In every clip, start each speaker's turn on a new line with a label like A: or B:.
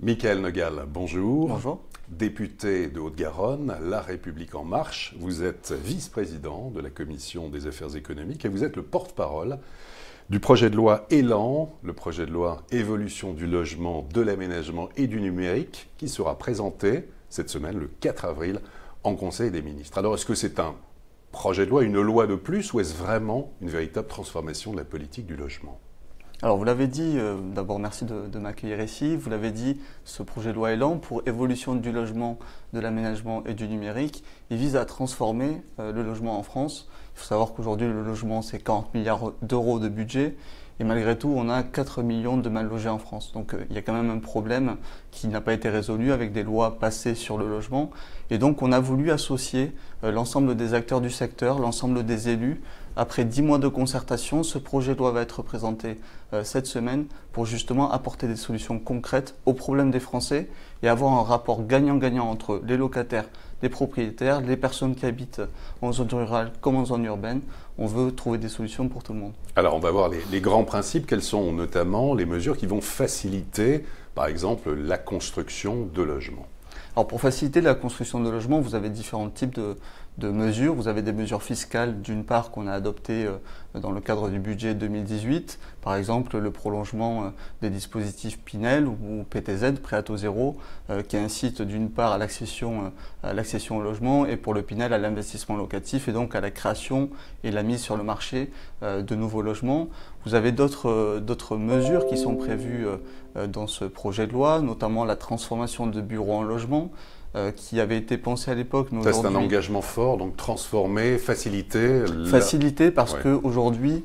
A: Michael Nogal, bonjour.
B: Bonjour.
A: Député de Haute-Garonne, La République En Marche, vous êtes vice-président de la Commission des affaires économiques et vous êtes le porte-parole du projet de loi ÉLAN, le projet de loi Évolution du logement, de l'aménagement et du numérique, qui sera présenté cette semaine, le 4 avril, en Conseil des ministres. Alors, est-ce que c'est un projet de loi, une loi de plus, ou est-ce vraiment une véritable transformation de la politique du logement ?
B: Alors vous l'avez dit, d'abord merci de m'accueillir ici, vous l'avez dit, ce projet de loi ÉLAN pour évolution du logement, de l'aménagement et du numérique, il vise à transformer le logement en France. Il faut savoir qu'aujourd'hui le logement c'est 40 milliards d'euros de budget et malgré tout on a 4 millions de mal logés en France. Donc il y a quand même un problème qui n'a pas été résolu avec des lois passées sur le logement et donc on a voulu associer l'ensemble des acteurs du secteur, l'ensemble des élus. Après 10 mois de concertation, ce projet de loi va être présenté cette semaine pour justement apporter des solutions concrètes aux problèmes des Français et avoir un rapport gagnant-gagnant entre les locataires, les propriétaires, les personnes qui habitent en zone rurale comme en zone urbaine. On veut trouver des solutions pour tout le monde.
A: Alors on va voir les grands principes. Quelles sont notamment les mesures qui vont faciliter, par exemple, la construction de logements ?
B: Alors pour faciliter la construction de logements, vous avez différents types de mesures. Vous avez des mesures fiscales d'une part qu'on a adoptées dans le cadre du budget 2018. Par exemple, le prolongement des dispositifs Pinel ou PTZ, prêt à taux zéro, qui incite d'une part à l'accession au logement et pour le Pinel à l'investissement locatif et donc à la création et la mise sur le marché de nouveaux logements. Vous avez d'autres mesures qui sont prévues dans ce projet de loi, notamment la transformation de bureaux en logements, qui avait été pensé à l'époque.
A: Ça, c'est un engagement fort, donc transformer, faciliter.
B: Faciliter parce qu'aujourd'hui,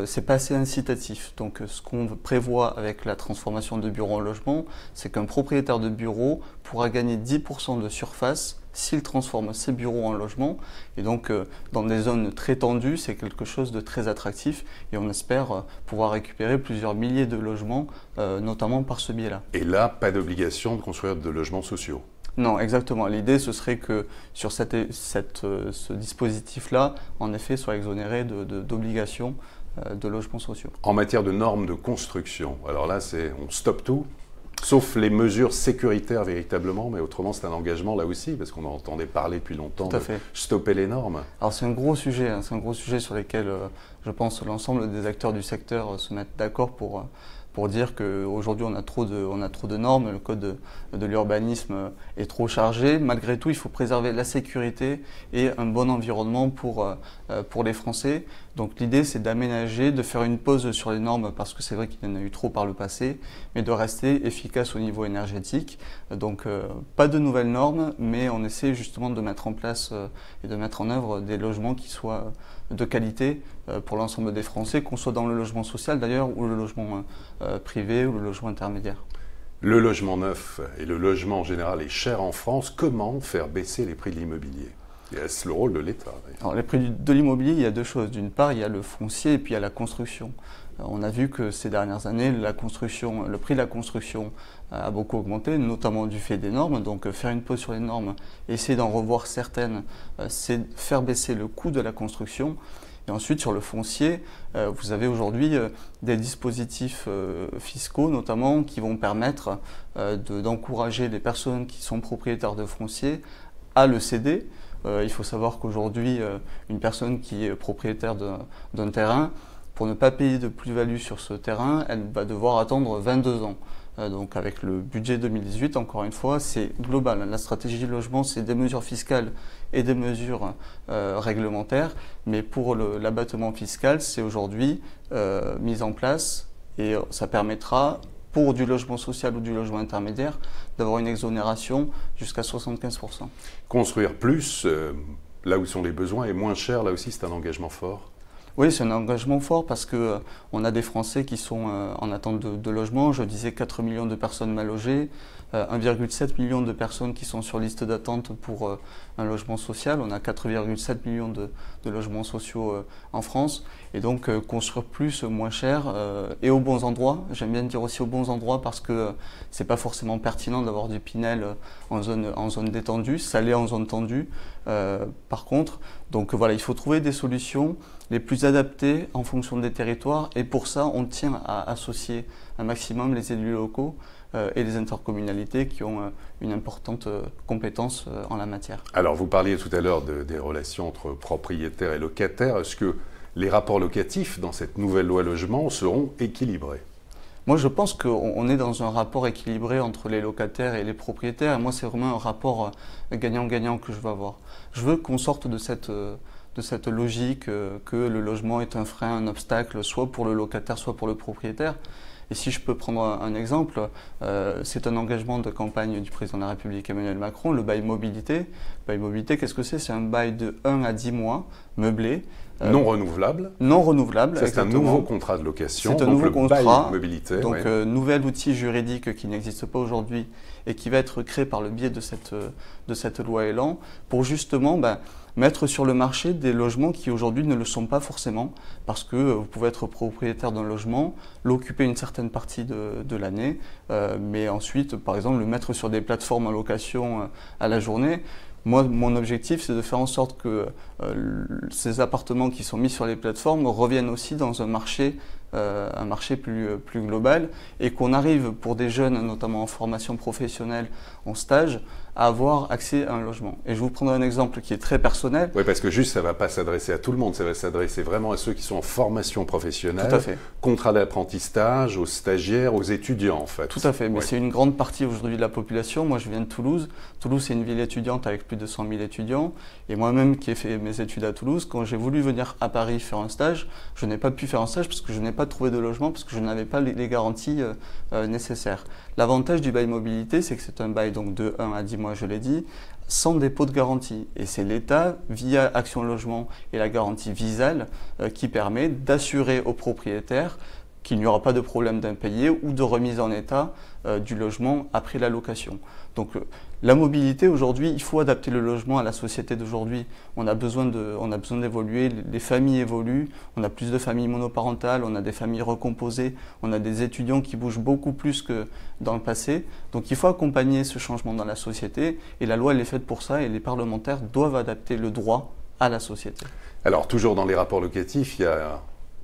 B: c'est pas assez incitatif. Donc, ce qu'on prévoit avec la transformation de bureaux en logement, c'est qu'un propriétaire de bureau pourra gagner 10% de surface s'il transforme ses bureaux en logement. Et donc, dans des zones très tendues, c'est quelque chose de très attractif et on espère pouvoir récupérer plusieurs milliers de logements, notamment par ce biais-là.
A: Et là, pas d'obligation de construire de logements sociaux ?
B: Non, exactement. L'idée, ce serait que sur ce dispositif-là, en effet, soit exonéré d'obligations de logements sociaux.
A: En matière de normes de construction, alors là, on stoppe tout, sauf les mesures sécuritaires véritablement, mais autrement, c'est un engagement là aussi, parce qu'on entendait parler depuis longtemps de stopper les normes.
B: Alors c'est un gros sujet, c'est un gros sujet sur lequel je pense l'ensemble des acteurs du secteur se mettent d'accord pour dire qu'aujourd'hui on a trop de normes, le code de l'urbanisme est trop chargé. Malgré tout, il faut préserver la sécurité et un bon environnement pour les Français. Donc l'idée c'est d'aménager, de faire une pause sur les normes parce que c'est vrai qu'il y en a eu trop par le passé, mais de rester efficace au niveau énergétique. Donc pas de nouvelles normes, mais on essaie justement de mettre en place et de mettre en œuvre des logements qui soient de qualité pour l'ensemble des Français, qu'on soit dans le logement social d'ailleurs ou le logement privé ou le logement intermédiaire.
A: Le logement neuf et le logement en général est cher en France. Comment faire baisser les prix de l'immobilier ? C'est le rôle de l'État.
B: Alors, les prix de l'immobilier, il y a deux choses. D'une part, il y a le foncier et puis il y a la construction. On a vu que ces dernières années, le prix de la construction a beaucoup augmenté, notamment du fait des normes. Donc faire une pause sur les normes, essayer d'en revoir certaines, c'est faire baisser le coût de la construction. Et ensuite, sur le foncier, vous avez aujourd'hui des dispositifs fiscaux, notamment, qui vont permettre d'encourager les personnes qui sont propriétaires de foncier à le céder. Il faut savoir qu'aujourd'hui, une personne qui est propriétaire d'un terrain, pour ne pas payer de plus-value sur ce terrain, elle va devoir attendre 22 ans. Donc avec le budget 2018, encore une fois, c'est global. La stratégie du logement, c'est des mesures fiscales et des mesures réglementaires. Mais pour l'abattement fiscal, c'est aujourd'hui mis en place et ça permettra, pour du logement social ou du logement intermédiaire, d'avoir une exonération jusqu'à 75%.
A: Construire plus, là où sont les besoins, et moins cher, là aussi, c'est un engagement fort.
B: Oui, c'est un engagement fort parce qu'on a des Français qui sont en attente de logement. Je disais 4 millions de personnes mal logées, 1,7 million de personnes qui sont sur liste d'attente pour un logement social. On a 4,7 millions de logements sociaux en France. Et donc construire plus, moins cher et aux bons endroits. J'aime bien dire aussi aux bons endroits parce que c'est pas forcément pertinent d'avoir du Pinel en zone détendue. Ça l'est en zone tendue par contre. Donc voilà, il faut trouver des solutions les plus adaptées en fonction des territoires. Et pour ça, on tient à associer un maximum les élus locaux et les intercommunalités qui ont une importante compétence en la matière.
A: Alors, vous parliez tout à l'heure des relations entre propriétaires et locataires. Est-ce que les rapports locatifs dans cette nouvelle loi logement seront équilibrés?
B: Moi, je pense qu'on est dans un rapport équilibré entre les locataires et les propriétaires. Et moi, c'est vraiment un rapport gagnant-gagnant que je veux avoir. Je veux qu'on sorte de cette logique que le logement est un frein, un obstacle, soit pour le locataire, soit pour le propriétaire. Et si je peux prendre un exemple, c'est un engagement de campagne du président de la République Emmanuel Macron, le bail mobilité. Le bail mobilité, qu'est-ce que c'est? C'est un bail de 1 à 10 mois, meublé.
A: Non renouvelable.
B: Non renouvelable,
A: c'est un nouveau contrat de location.
B: C'est un nouveau contrat,
A: bail mobilité.
B: Donc nouvel outil juridique qui n'existe pas aujourd'hui et qui va être créé par le biais de cette loi Elan pour justement mettre sur le marché des logements qui aujourd'hui ne le sont pas forcément, parce que vous pouvez être propriétaire d'un logement, l'occuper une certaine partie de l'année, mais ensuite, par exemple, le mettre sur des plateformes en location à la journée. Moi, mon objectif, c'est de faire en sorte que ces appartements qui sont mis sur les plateformes reviennent aussi dans un marché plus global et qu'on arrive pour des jeunes, notamment en formation professionnelle, en stage, à avoir accès à un logement. Et je vous prendrai un exemple qui est très personnel.
A: Oui, parce que juste, ça ne va pas s'adresser à tout le monde, ça va s'adresser vraiment à ceux qui sont en formation professionnelle,
B: tout à fait.
A: Contrat d'apprentissage, aux stagiaires, aux étudiants en fait.
B: Tout à fait, mais c'est une grande partie aujourd'hui de la population. Moi, je viens de Toulouse. Toulouse, c'est une ville étudiante avec plus de 100 000 étudiants. Et moi-même qui ai fait mes études à Toulouse, quand j'ai voulu venir à Paris faire un stage, je n'ai pas pu faire un stage parce que je n'ai pas trouvé de logement, parce que je n'avais pas les garanties nécessaires. L'avantage du bail mobilité, c'est que c'est un bail donc de 1 à 10 mois, je l'ai dit, sans dépôt de garantie. Et c'est l'État, via Action Logement et la garantie Visale, qui permet d'assurer aux propriétaires qu'il n'y aura pas de problème d'impayé ou de remise en état du logement après la location. Donc la mobilité aujourd'hui, il faut adapter le logement à la société d'aujourd'hui. On a besoin d'évoluer, les familles évoluent, on a plus de familles monoparentales, on a des familles recomposées, on a des étudiants qui bougent beaucoup plus que dans le passé. Donc il faut accompagner ce changement dans la société et la loi elle est faite pour ça et les parlementaires doivent adapter le droit à la société.
A: Alors toujours dans les rapports locatifs, il y a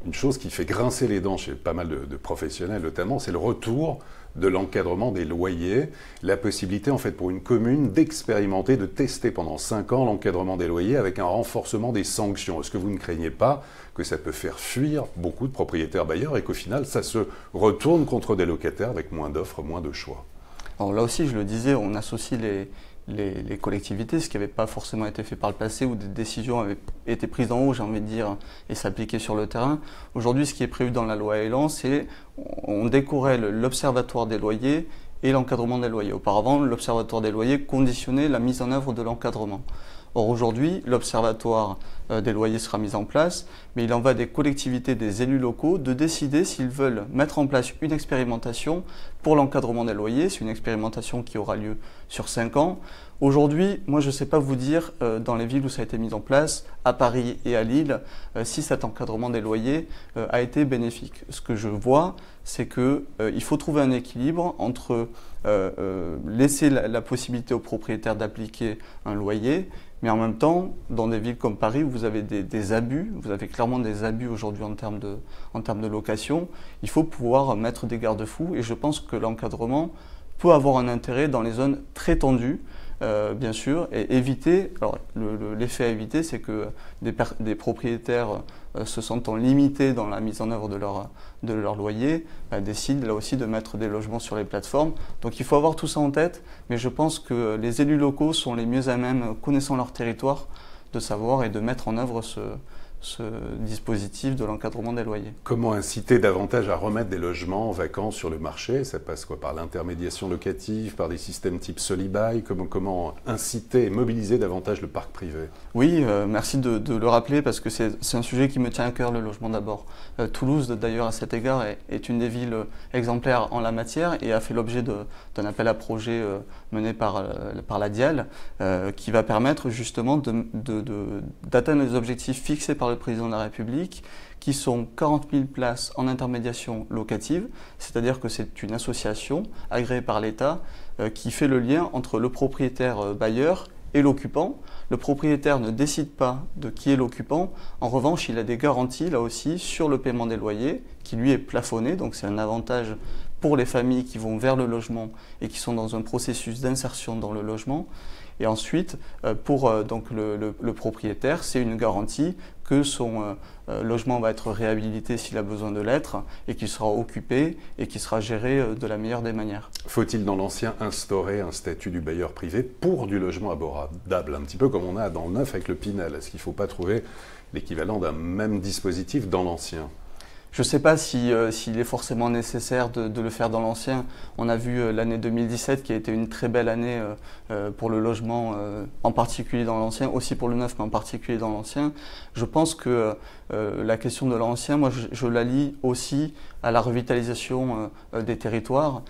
A: une chose qui fait grincer les dents chez pas mal de professionnels notamment, c'est le retour de l'encadrement des loyers, la possibilité en fait pour une commune d'expérimenter, de tester pendant 5 ans l'encadrement des loyers avec un renforcement des sanctions. Est-ce que vous ne craignez pas que ça peut faire fuir beaucoup de propriétaires bailleurs et qu'au final ça se retourne contre des locataires avec moins d'offres, moins de choix?
B: Alors là aussi, je le disais, on associe les collectivités, ce qui n'avait pas forcément été fait par le passé, où des décisions avaient été prises en haut, j'ai envie de dire, et s'appliquaient sur le terrain. Aujourd'hui, ce qui est prévu dans la loi Elan, c'est on décorrèle l'observatoire des loyers et l'encadrement des loyers. Auparavant, l'observatoire des loyers conditionnait la mise en œuvre de l'encadrement. Or aujourd'hui, l'observatoire des loyers sera mis en place, mais il en va des collectivités, des élus locaux, de décider s'ils veulent mettre en place une expérimentation pour l'encadrement des loyers. C'est une expérimentation qui aura lieu sur 5 ans. Aujourd'hui, moi je ne sais pas vous dire, dans les villes où ça a été mis en place, à Paris et à Lille, si cet encadrement des loyers a été bénéfique. Ce que je vois, c'est qu'il faut trouver un équilibre entre laisser la possibilité aux propriétaires d'appliquer un loyer, mais en même temps, dans des villes comme Paris où vous avez des abus, vous avez clairement des abus aujourd'hui en termes de location, il faut pouvoir mettre des garde-fous et je pense que l'encadrement peut avoir un intérêt dans les zones très tendues, bien sûr, et éviter, alors l'effet à éviter, c'est que des propriétaires se sentant limités dans la mise en œuvre de leur loyer, décident là aussi de mettre des logements sur les plateformes. Donc il faut avoir tout ça en tête, mais je pense que les élus locaux sont les mieux à même, connaissant leur territoire, de savoir et de mettre en œuvre ce dispositif de l'encadrement des loyers.
A: Comment inciter davantage à remettre des logements vacants sur le marché? Ça passe quoi? Par l'intermédiation locative, par des systèmes type Solibail? Comment inciter et mobiliser davantage le parc privé?
B: Oui, merci de le rappeler parce que c'est un sujet qui me tient à cœur, le logement d'abord. Toulouse, d'ailleurs, à cet égard, est une des villes exemplaires en la matière et a fait l'objet d'un appel à projet mené par la DIAL qui va permettre justement d'atteindre les objectifs fixés par le président de la République, qui sont 40 000 places en intermédiation locative, c'est-à-dire que c'est une association agréée par l'État qui fait le lien entre le propriétaire bailleur et l'occupant. Le propriétaire ne décide pas de qui est l'occupant. En revanche, il a des garanties, là aussi, sur le paiement des loyers, qui lui est plafonné, donc c'est un avantage pour les familles qui vont vers le logement et qui sont dans un processus d'insertion dans le logement. Et ensuite, pour donc le propriétaire, c'est une garantie que son logement va être réhabilité s'il a besoin de l'être et qu'il sera occupé et qu'il sera géré de la meilleure des manières.
A: Faut-il dans l'ancien instaurer un statut du bailleur privé pour du logement abordable, un petit peu comme on a dans le neuf avec le Pinel? Est-ce qu'il ne faut pas trouver l'équivalent d'un même dispositif dans l'ancien?
B: Je ne sais pas s'il est forcément nécessaire de le faire dans l'ancien. On a vu l'année 2017 qui a été une très belle année pour le logement, en particulier dans l'ancien, aussi pour le neuf, mais en particulier dans l'ancien. Je pense que la question de l'ancien, moi je la lie aussi à la revitalisation des territoires.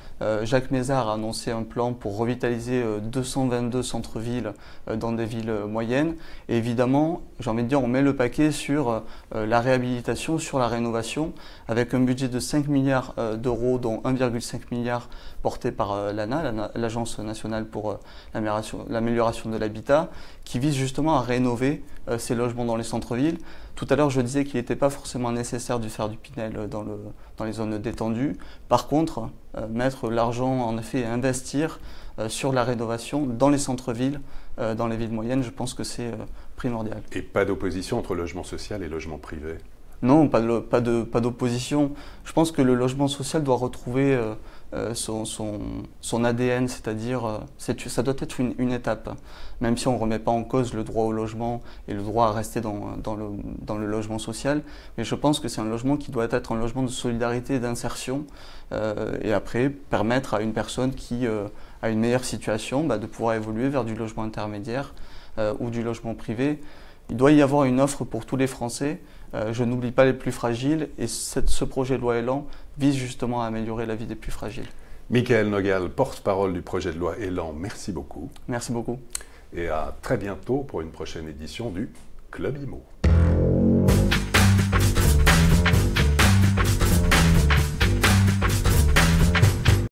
B: Jacques Mézard a annoncé un plan pour revitaliser 222 centres-villes dans des villes moyennes. Et évidemment, j'ai envie de dire, on met le paquet sur la réhabilitation, sur la rénovation, avec un budget de 5 milliards d'euros, dont 1,5 milliard porté par l'ANA, l'Agence nationale pour l'amélioration de l'habitat, qui vise justement à rénover ces logements dans les centres-villes. Tout à l'heure, je disais qu'il n'était pas forcément nécessaire de faire du Pinel dans les zones détendues. Par contre, mettre l'argent, en effet, et investir sur la rénovation dans les centres-villes, dans les villes moyennes, je pense que c'est primordial.
A: Et pas d'opposition entre logement social et logement privé?
B: Non, pas d'opposition. Je pense que le logement social doit retrouver son ADN, c'est-à-dire ça doit être une étape. Même si on ne remet pas en cause le droit au logement et le droit à rester dans le logement social, mais je pense que c'est un logement qui doit être un logement de solidarité et d'insertion, et après permettre à une personne qui a une meilleure situation de pouvoir évoluer vers du logement intermédiaire ou du logement privé. Il doit y avoir une offre pour tous les Français. Je n'oublie pas les plus fragiles et ce projet de loi Élan vise justement à améliorer la vie des plus fragiles.
A: Michael Nogal, porte-parole du projet de loi Élan, merci beaucoup.
B: Merci beaucoup.
A: Et à très bientôt pour une prochaine édition du Club IMO.